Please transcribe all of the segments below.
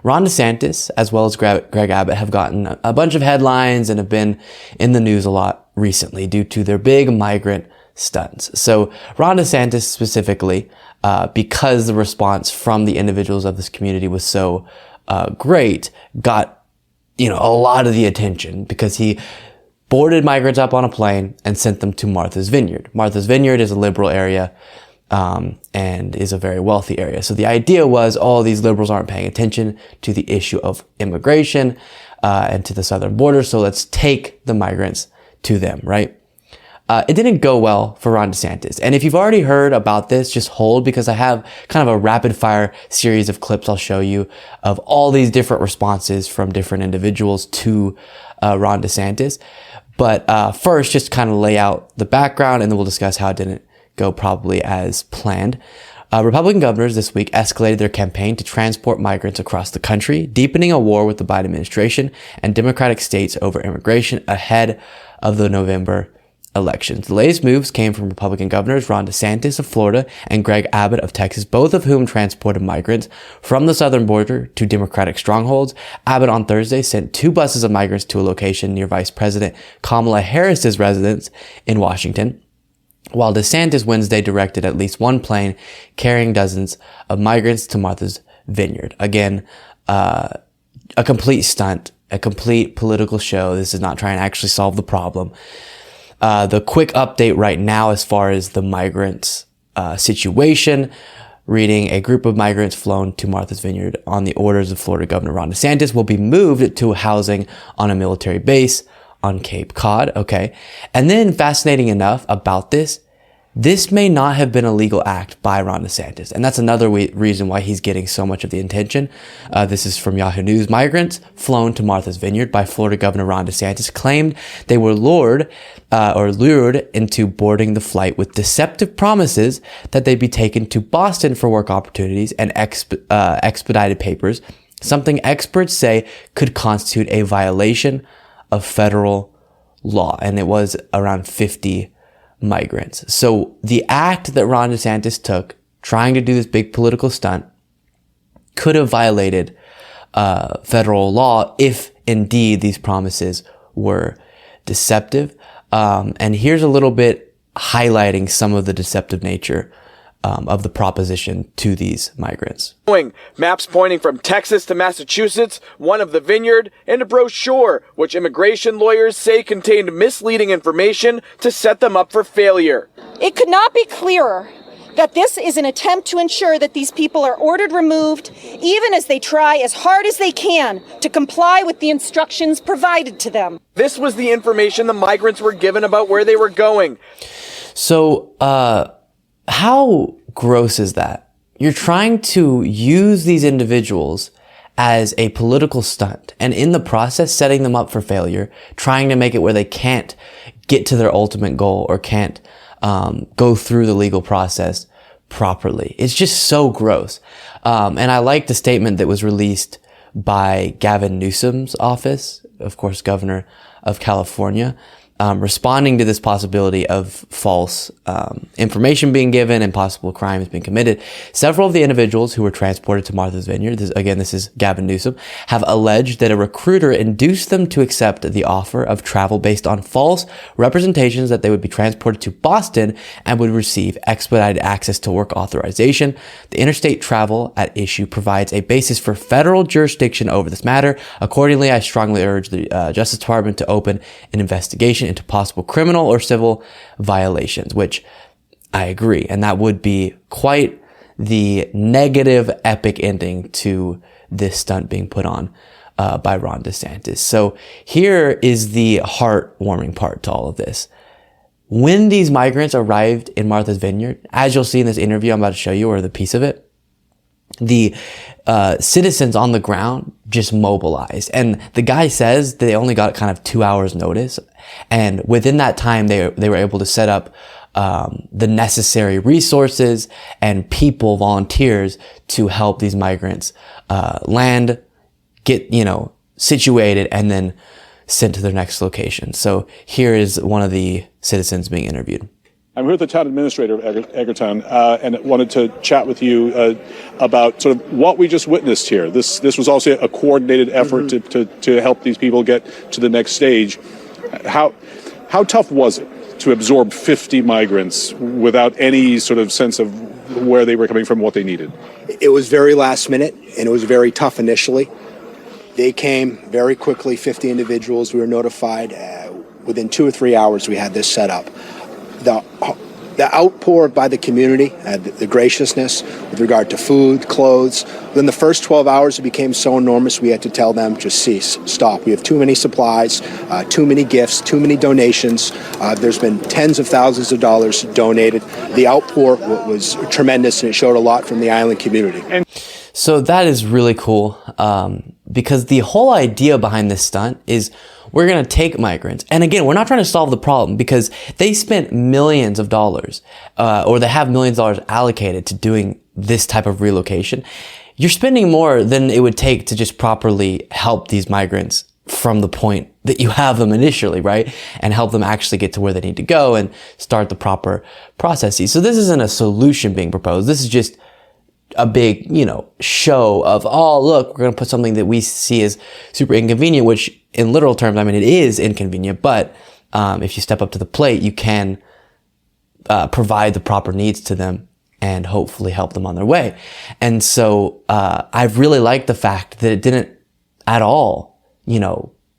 Ron DeSantis, as well as Greg Abbott, have gotten a bunch of headlines and have been in the news a lot recently due to their big migrant stunts. So Ron DeSantis specifically, because the response from the individuals of this community was so great, got a lot of the attention because he boarded migrants up on a plane and sent them to Martha's Vineyard. Martha's Vineyard is a liberal area and is a very wealthy area. So the idea was, these liberals aren't paying attention to the issue of immigration and to the southern border, so let's take the migrants to them, right? It didn't go well for Ron DeSantis. And if you've already heard about this, just hold, because I have kind of a rapid fire series of clips I'll show you of all these different responses from different individuals to Ron DeSantis. But first, just kind of lay out the background, and then we'll discuss how it didn't go probably as planned. Republican governors this week escalated their campaign to transport migrants across the country, deepening a war with the Biden administration and Democratic states over immigration ahead of the November elections. The latest moves came from Republican governors Ron DeSantis of Florida and Greg Abbott of Texas, both of whom transported migrants from the southern border to Democratic strongholds. Abbott on Thursday sent 2 buses of migrants to a location near Vice President Kamala Harris's residence in Washington, while DeSantis Wednesday directed at least 1 plane carrying dozens of migrants to Martha's Vineyard. Again, a complete stunt, a complete political show. This is not trying to actually solve the problem. The quick update right now as far as the migrants situation, reading: a group of migrants flown to Martha's Vineyard on the orders of Florida Governor Ron DeSantis will be moved to housing on a military base on Cape Cod. Okay. And then, fascinating enough about this may not have been a legal act by Ron DeSantis. And that's another reason why he's getting so much of the attention. This is from Yahoo News. Migrants flown to Martha's Vineyard by Florida Governor Ron DeSantis claimed they were lured into boarding the flight with deceptive promises that they'd be taken to Boston for work opportunities and expedited papers, something experts say could constitute a violation of federal law. And it was around 50 migrants. So the act that Ron DeSantis took, trying to do this big political stunt, could have violated federal law if indeed these promises were deceptive. And here's a little bit highlighting some of the deceptive nature of the proposition to these migrants. Maps pointing from Texas to Massachusetts, one of the Vineyard, and a brochure which immigration lawyers say contained misleading information to set them up for failure. It could not be clearer that this is an attempt to ensure that these people are ordered removed, even as they try as hard as they can to comply with the instructions provided to them. This was the information the migrants were given about where they were going. So, how gross is that? You're trying to use these individuals as a political stunt, and in the process setting them up for failure, trying to make it where they can't get to their ultimate goal or can't go through the legal process properly. It's just so gross. And I like the statement that was released by Gavin Newsom's office, of course, governor of California, responding to this possibility of false information being given and possible crimes being committed. Several of the individuals who were transported to Martha's Vineyard, this is Gavin Newsom, have alleged that a recruiter induced them to accept the offer of travel based on false representations that they would be transported to Boston and would receive expedited access to work authorization. The interstate travel at issue provides a basis for federal jurisdiction over this matter. Accordingly, I strongly urge the Justice Department to open an investigation into possible criminal or civil violations, which I agree. And that would be quite the negative, epic ending to this stunt being put on by Ron DeSantis. So here is the heartwarming part to all of this. When these migrants arrived in Martha's Vineyard, as you'll see in this interview I'm about to show you, or the piece of it, the citizens on the ground just mobilized. And the guy says they only got kind of 2 hours notice. And within that time, they were able to set up the necessary resources and people, volunteers, to help these migrants land, get, situated, and then sent to their next location. So here is one of the citizens being interviewed. I'm here with the town administrator of Egerton, and wanted to chat with you about sort of what we just witnessed here. This was also a coordinated effort to help these people get to the next stage. How tough was it to absorb 50 migrants without any sort of sense of where they were coming from, what they needed? It was very last minute, and it was very tough initially. They came very quickly, 50 individuals. We were notified. Within 2 or 3 hours, we had this set up. The outpour by the community, the graciousness with regard to food, clothes. Within the first 12 hours, it became so enormous we had to tell them, just cease, stop. We have too many supplies, too many gifts, too many donations. There's been tens of thousands of dollars donated. The outpour was tremendous, and it showed a lot from the island community. So that is really cool, because the whole idea behind this stunt is we're going to take migrants. And again, we're not trying to solve the problem, because they spent millions of dollars, or they have millions of dollars allocated to doing this type of relocation. You're spending more than it would take to just properly help these migrants from the point that you have them initially, right? And help them actually get to where they need to go and start the proper processes. So this isn't a solution being proposed. This is just a big, show of, oh, look, we're going to put something that we see as super inconvenient, which in literal terms, I mean, it is inconvenient, but if you step up to the plate, you can provide the proper needs to them and hopefully help them on their way. And so I've really liked the fact that it didn't at all,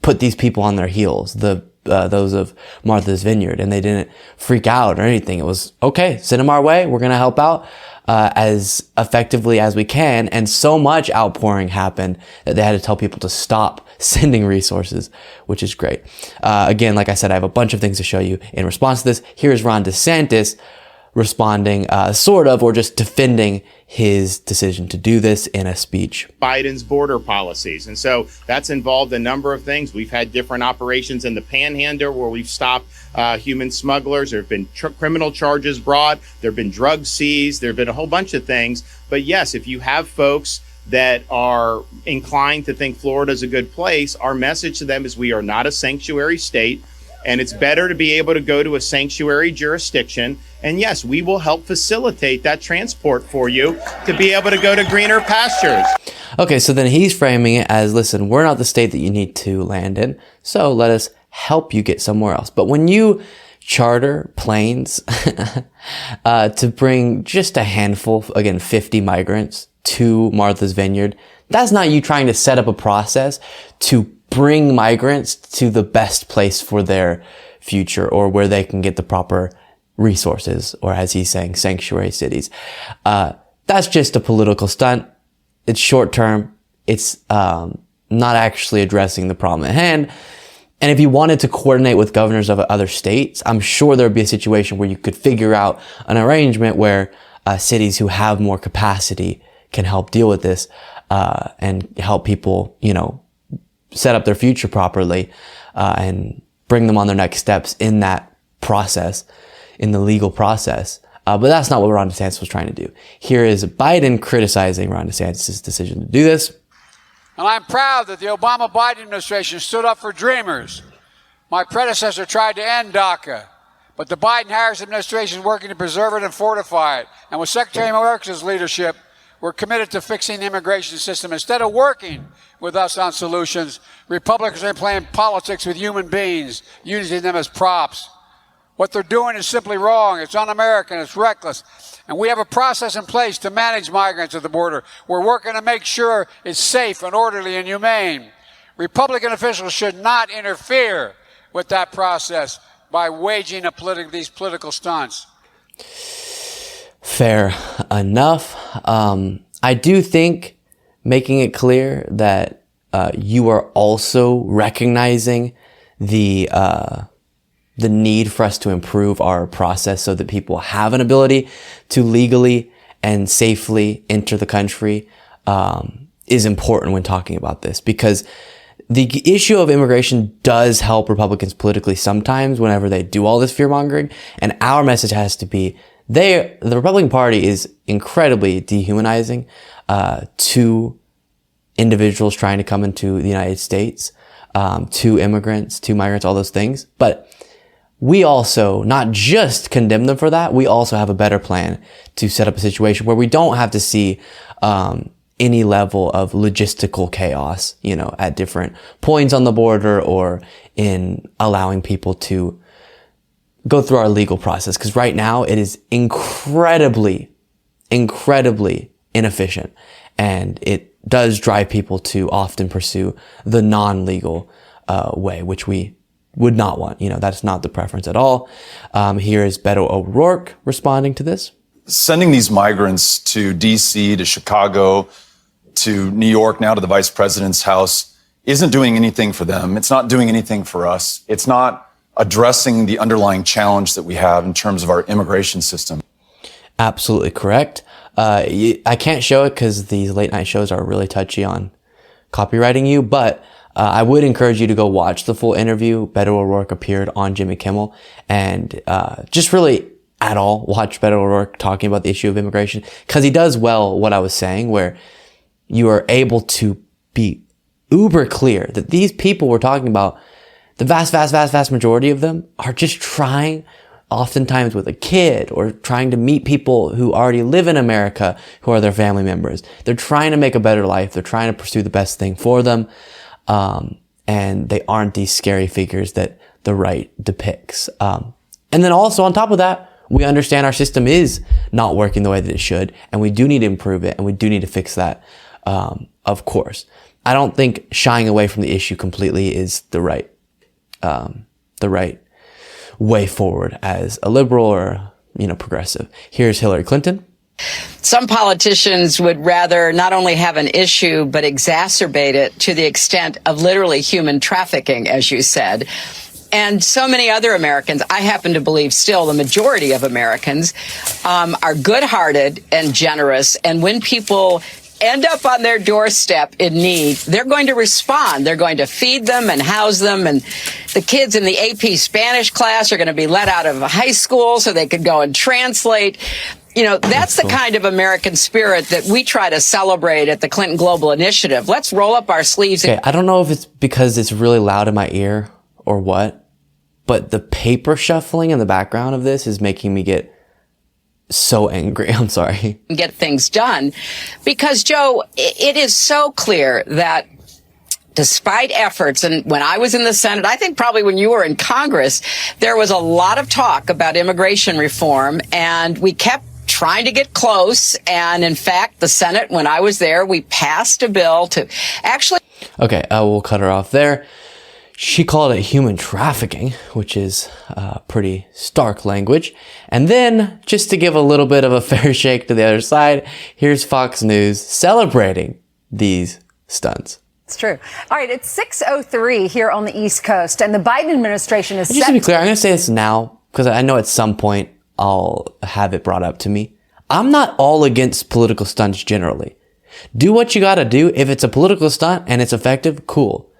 put these people on their heels, those of Martha's Vineyard, and they didn't freak out or anything. It was, okay, send them our way. We're going to help out as effectively as we can. And so much outpouring happened that they had to tell people to stop sending resources, which is great. Again, like I said, I have a bunch of things to show you in response to this. Here's Ron DeSantis responding, sort of, or just defending his decision to do this in a speech. Biden's border policies. And so that's involved a number of things. We've had different operations in the Panhandle where we've stopped human smugglers. There have been criminal charges brought. There have been drugs seized. There have been a whole bunch of things. But yes, if you have folks that are inclined to think Florida is a good place, our message to them is we are not a sanctuary state. And it's better to be able to go to a sanctuary jurisdiction. And yes, we will help facilitate that transport for you to be able to go to greener pastures. Okay, so then he's framing it as, listen, we're not the state that you need to land in, so let us help you get somewhere else. But when you charter planes to bring just a handful, again, 50 migrants to Martha's Vineyard, that's not you trying to set up a process to bring migrants to the best place for their future, or where they can get the proper resources, or as he's saying, sanctuary cities. That's just a political stunt. It's short term. It's not actually addressing the problem at hand. And if you wanted to coordinate with governors of other states, I'm sure there'd be a situation where you could figure out an arrangement where cities who have more capacity can help deal with this, and help people, set up their future properly, and bring them on their next steps in that process, in the legal process. But that's not what Ron DeSantis was trying to do. Here is Biden criticizing Ron DeSantis' decision to do this. And I'm proud that the Obama-Biden administration stood up for dreamers. My predecessor tried to end DACA, but the Biden-Harris administration is working to preserve it and fortify it. And with Secretary Mayorkas' leadership, we're committed to fixing the immigration system. Instead of working with us on solutions, Republicans are playing politics with human beings, using them as props. What they're doing is simply wrong. It's un-American. It's reckless. And we have a process in place to manage migrants at the border. We're working to make sure it's safe and orderly and humane. Republican officials should not interfere with that process by waging these political stunts. Fair enough. I do think making it clear that you are also recognizing the need for us to improve our process so that people have an ability to legally and safely enter the country is important when talking about this, because the issue of immigration does help Republicans politically sometimes whenever they do all this fear mongering, and our message has to be the Republican Party is incredibly dehumanizing to individuals trying to come into the United States, to immigrants, to migrants, all those things. But we also not just condemn them for that, we also have a better plan to set up a situation where we don't have to see any level of logistical chaos, at different points on the border or in allowing people to go through our legal process. Because right now it is incredibly inefficient, and it does drive people to often pursue the non-legal way, which we would not want. That's not the preference at all. Here is Beto O'Rourke responding to this. Sending these migrants to D.C., to Chicago, to New York, now to the vice president's house, isn't doing anything for them. It's not doing anything for us. It's not addressing the underlying challenge that we have in terms of our immigration system. Absolutely correct. I can't show it because these late night shows are really touchy on copywriting you, but I would encourage you to go watch the full interview. Beto O'Rourke appeared on Jimmy Kimmel, and just really at all watch Beto O'Rourke talking about the issue of immigration, because he does well what I was saying, where you are able to be uber clear that these people we're talking about, the vast majority of them are just trying, oftentimes with a kid, or trying to meet people who already live in America who are their family members. They're trying to make a better life. They're trying to pursue the best thing for them. And they aren't these scary figures that the right depicts. And then also on top of that, we understand our system is not working the way that it should, and we do need to improve it, and we do need to fix that. Of course, I don't think shying away from the issue completely is the right way forward as a liberal or, progressive. Here's Hillary Clinton. Some politicians would rather not only have an issue, but exacerbate it to the extent of literally human trafficking, as you said. And so many other Americans, I happen to believe still the majority of Americans, are good-hearted and generous. And when people end up on their doorstep in need, they're going to respond. They're going to feed them and house them. And the kids in the AP Spanish class are going to be let out of high school so they could go and translate. That's the kind of American spirit that we try to celebrate at the Clinton Global Initiative. Let's roll up our sleeves. Okay, I don't know if it's because it's really loud in my ear or what, but the paper shuffling in the background of this is making me get so angry. I'm sorry. Get things done. Because, Joe, it is so clear that despite efforts, and when I was in the Senate, I think probably when you were in Congress, there was a lot of talk about immigration reform, and we kept trying to get close. And in fact, the Senate, when I was there, we passed a bill to actually... Okay, we'll cut her off there. She called it human trafficking, which is pretty stark language. And then, just to give a little bit of a fair shake to the other side, here's Fox News celebrating these stunts. It's true. All right, it's 6:03 here on the East Coast, and the Biden administration is Just to be clear, I'm going to say this now, because I know at some point I'll have it brought up to me. I'm not all against political stunts generally. Do what you got to do. If it's a political stunt and it's effective, cool.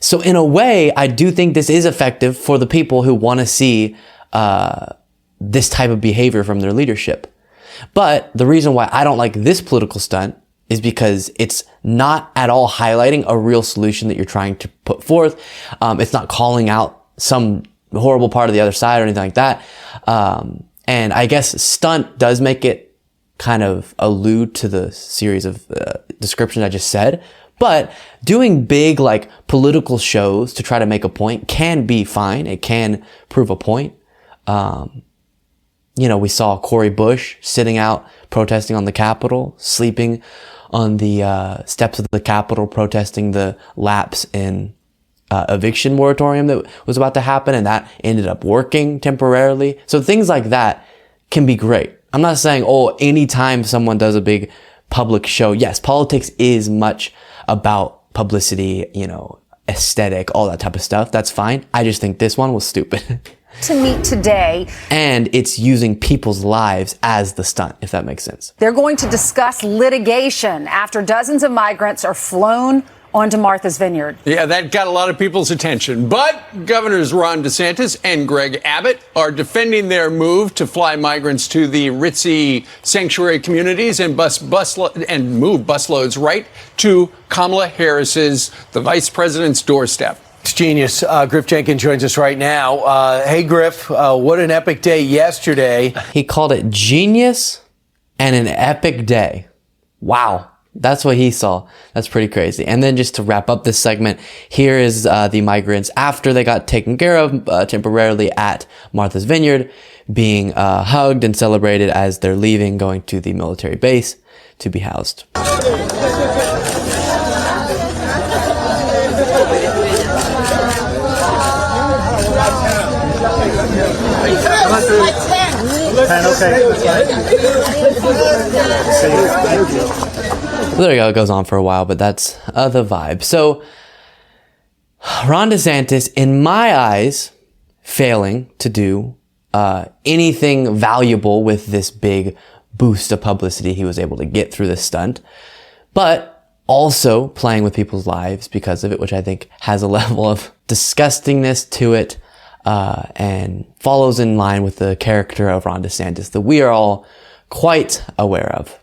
So in a way, I do think this is effective for the people who want to see this type of behavior from their leadership. But the reason why I don't like this political stunt is because it's not at all highlighting a real solution that you're trying to put forth. It's not calling out some horrible part of the other side or anything like that. And I guess stunt does make it kind of allude to the series of descriptions I just said. But doing big, political shows to try to make a point can be fine. It can prove a point. We saw Cori Bush sitting out protesting on the Capitol, sleeping on the steps of the Capitol, protesting the lapse in eviction moratorium that was about to happen, and that ended up working temporarily. So things like that can be great. I'm not saying, anytime someone does a big public show, yes, politics is much about publicity, aesthetic, all that type of stuff. That's fine. I just think this one was stupid. To meet today. And it's using people's lives as the stunt, if that makes sense. They're going to discuss litigation after dozens of migrants are flown onto Martha's Vineyard. Yeah, that got a lot of people's attention. But Governors Ron DeSantis and Greg Abbott are defending their move to fly migrants to the ritzy sanctuary communities and move busloads right to Kamala Harris's, the vice president's doorstep. It's genius. Griff Jenkins joins us right now. Hey, Griff, what an epic day yesterday. He called it genius and an epic day. Wow. That's what he saw. That's pretty crazy. And then just to wrap up this segment, here is the migrants after they got taken care of temporarily at Martha's Vineyard, being hugged and celebrated as they're leaving, going to the military base to be housed. There you go. It goes on for a while, but that's the vibe. So Ron DeSantis, in my eyes, failing to do anything valuable with this big boost of publicity he was able to get through this stunt, but also playing with people's lives because of it, which I think has a level of disgustingness to it, and follows in line with the character of Ron DeSantis that we are all quite aware of.